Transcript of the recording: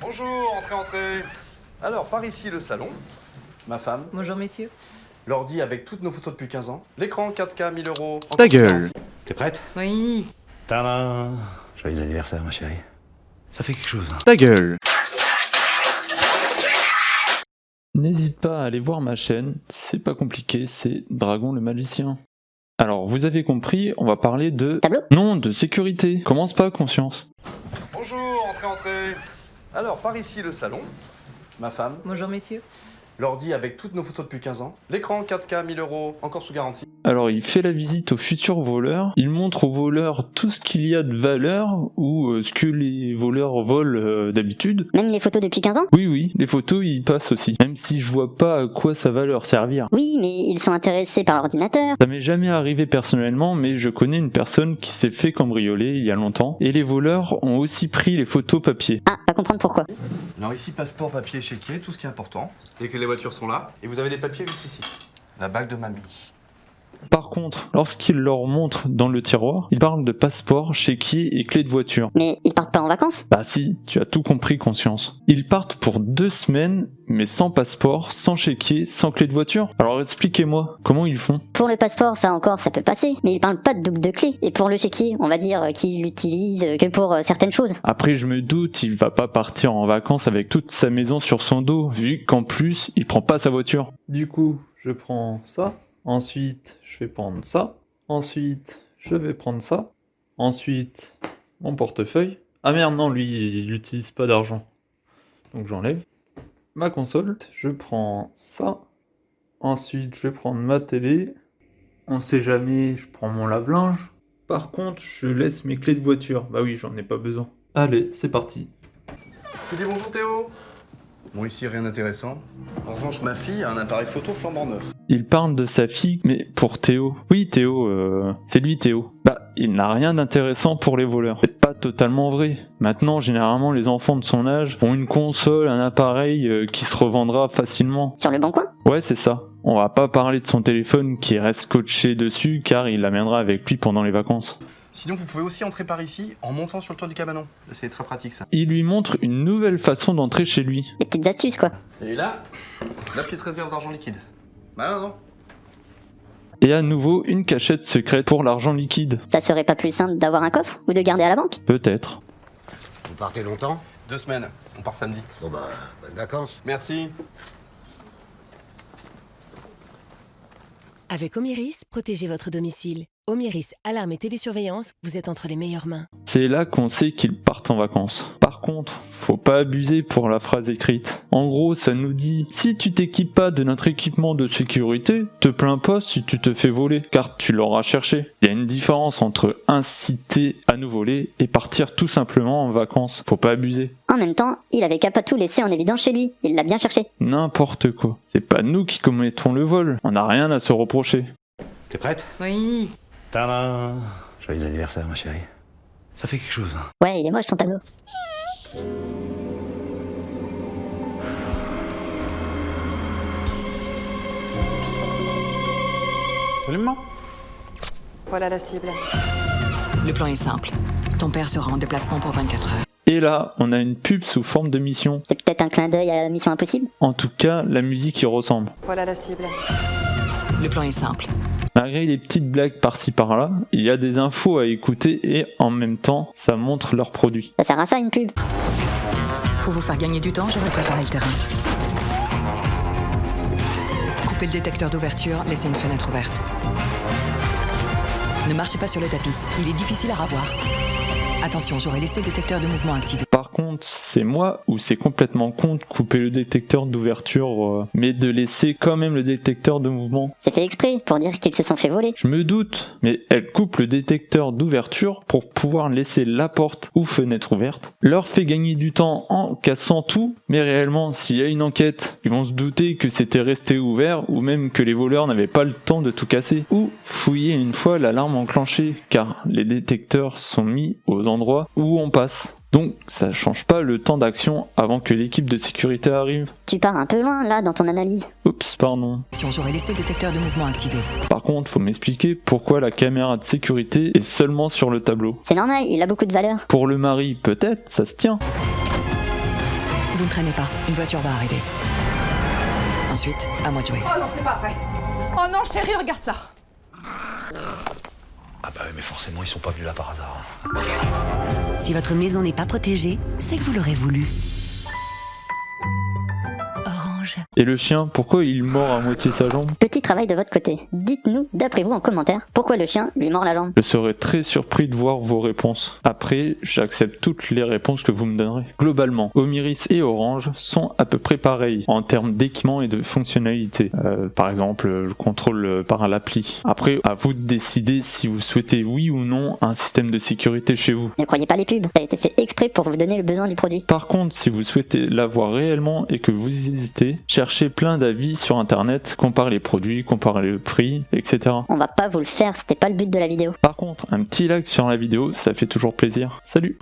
Bonjour, entrez, entrez. Alors, par ici le salon, ma femme, Bonjour messieurs. l'ordi avec toutes nos photos depuis 15 ans, l'écran 4K 1000 €. Ta gueule. T'es prête? Oui. Tadam! Joyeux anniversaire, ma chérie. Ça fait quelque chose, hein. Ta gueule. N'hésite pas à aller voir ma chaîne, c'est pas compliqué, c'est Dragon le magicien. Alors, vous avez compris, on va parler de... Tableau ? Non, de sécurité. Commence pas, conscience. Bonjour, entrez, entrez. Alors, par ici le salon, ma femme, Bonjour messieurs. l'ordi avec toutes nos photos depuis 15 ans, l'écran 4K 1000 €, encore sous garantie. Alors, il fait la visite aux futurs voleurs, il montre aux voleurs tout ce qu'il y a de valeur, ou ce que les voleurs volent d'habitude. Même les photos depuis 15 ans ? Oui, les photos, ils passent aussi. Même si je vois pas à quoi ça va leur servir. Oui, mais ils sont intéressés par l'ordinateur. Ça m'est jamais arrivé personnellement, mais je connais une personne qui s'est fait cambrioler il y a longtemps, et les voleurs ont aussi pris les photos papier. Ah, pas comprendre pourquoi. Alors ici, passeport, papier, chéquier, tout ce qui est important. Les clés des voitures sont là, et vous avez les papiers juste ici. La bague de mamie. Par contre, lorsqu'il leur montre dans le tiroir, ils parlent de passeport, chéquier et clé de voiture. Mais ils partent pas en vacances ? Bah si, tu as tout compris, conscience. Ils partent pour 2 semaines, mais sans passeport, sans chéquier, sans clé de voiture. Alors expliquez-moi, comment ils font? Pour le passeport, ça encore, ça peut passer. Mais ils parlent pas de double de clé. Et pour le chéquier, on va dire qu'ils l'utilisent que pour certaines choses. Après, je me doute, il va pas partir en vacances avec toute sa maison sur son dos, vu qu'en plus, il prend pas sa voiture. Du coup, je prends ça. Ensuite, je vais prendre ça. Ensuite, je vais prendre ça. Ensuite, mon portefeuille. Ah merde, non, lui, il n'utilise pas d'argent. Donc j'enlève. Ma console. Je prends ça. Ensuite, je vais prendre ma télé. On sait jamais, je prends mon lave-linge. Par contre, je laisse mes clés de voiture. Bah oui, j'en ai pas besoin. Allez, c'est parti. Tu dis bonjour Théo. Bon, ici rien d'intéressant. En revanche, ma fille a un appareil photo flambant neuf. Il parle de sa fille, mais pour Théo. Oui, Théo, c'est lui Théo. Bah, il n'a rien d'intéressant pour les voleurs. C'est pas totalement vrai. Maintenant, généralement, les enfants de son âge ont une console, un appareil qui se revendra facilement. Sur le bon coin ? Ouais, c'est ça. On va pas parler de son téléphone qui reste scotché dessus, car il l'amènera avec lui pendant les vacances. Sinon, vous pouvez aussi entrer par ici en montant sur le toit du cabanon. C'est très pratique ça. Il lui montre une nouvelle façon d'entrer chez lui. Les petites astuces, quoi. Et là, la petite réserve d'argent liquide. Bah non. Et à nouveau, une cachette secrète pour l'argent liquide. Ça serait pas plus simple d'avoir un coffre ? Ou de garder à la banque ? Peut-être. Vous partez longtemps? 2 semaines. On part samedi. Bon bah, bonnes vacances. Merci. Avec Omiris, protégez votre domicile. Omiris, alarme et télésurveillance, vous êtes entre les meilleures mains. C'est là qu'on sait qu'ils partent en vacances. Par contre, faut pas abuser pour la phrase écrite. En gros, ça nous dit « Si tu t'équipes pas de notre équipement de sécurité, te plains pas si tu te fais voler, car tu l'auras cherché. » Il y a une différence entre inciter à nous voler et partir tout simplement en vacances. Faut pas abuser. En même temps, il avait qu'à pas tout laisser en évidence chez lui. Il l'a bien cherché. N'importe quoi. C'est pas nous qui commettons le vol. On n'a rien à se reprocher. T'es prête? Oui. Tadam! Joyeux anniversaire, ma chérie. Ça fait quelque chose, hein. Ouais, il est moche ton tableau. Absolument. Voilà la cible. Le plan est simple. Ton père sera en déplacement pour 24 heures. Et là, on a une pub sous forme de mission. C'est peut-être un clin d'œil à Mission Impossible ? En tout cas, la musique y ressemble. Voilà la cible. Le plan est simple. Malgré les petites blagues par-ci par-là, il y a des infos à écouter et en même temps, ça montre leurs produits. Ça sert à ça une pub ? Pour vous faire gagner du temps, je vais préparer le terrain. Coupez le détecteur d'ouverture, laissez une fenêtre ouverte. Ne marchez pas sur le tapis, il est difficile à ravoir. Attention, j'aurais laissé le détecteur de mouvement activé. Par contre, c'est moi ou c'est complètement con de couper le détecteur d'ouverture, mais de laisser quand même le détecteur de mouvement. C'est fait exprès, pour dire qu'ils se sont fait voler. Je me doute, mais elle coupe le détecteur d'ouverture pour pouvoir laisser la porte ou fenêtre ouverte. Leur fait gagner du temps en cassant tout, mais réellement, s'il y a une enquête, ils vont se douter que c'était resté ouvert ou même que les voleurs n'avaient pas le temps de tout casser. Ou fouiller une fois l'alarme enclenchée, car les détecteurs sont mis aux endroits où on passe. Donc ça change pas le temps d'action avant que l'équipe de sécurité arrive. Tu pars un peu loin là dans ton analyse. Oups, pardon. Attention, j'aurais laissé le détecteur de mouvement activé. Par contre, faut m'expliquer pourquoi la caméra de sécurité est seulement sur le tableau. C'est normal, il a beaucoup de valeur. Pour le mari, peut-être, ça se tient. Vous ne traînez pas, une voiture va arriver. Ensuite, à moi de jouer. Oh non, c'est pas vrai. Oh non, chérie, regarde ça. Ah bah oui, mais forcément, ils sont pas venus là par hasard. Si votre maison n'est pas protégée, c'est que vous l'aurez voulu. Orange. Et le chien, pourquoi il mord à moitié sa jambe? Petit travail de votre côté. Dites-nous, d'après vous en commentaire, pourquoi le chien lui mord la jambe. Je serais très surpris de voir vos réponses. Après, j'accepte toutes les réponses que vous me donnerez. Globalement, Omiris et Orange sont à peu près pareils en termes d'équipement et de fonctionnalité. Par exemple, le contrôle par l'appli. Après, à vous de décider si vous souhaitez oui ou non un système de sécurité chez vous. Ne croyez pas les pubs, ça a été fait exprès pour vous donner le besoin du produit. Par contre, si vous souhaitez l'avoir réellement et que vous hésitez, cherchez plein d'avis sur internet, comparez les produits, comparez le prix, etc. On va pas vous le faire, c'était pas le but de la vidéo. Par contre, un petit like sur la vidéo, ça fait toujours plaisir. Salut!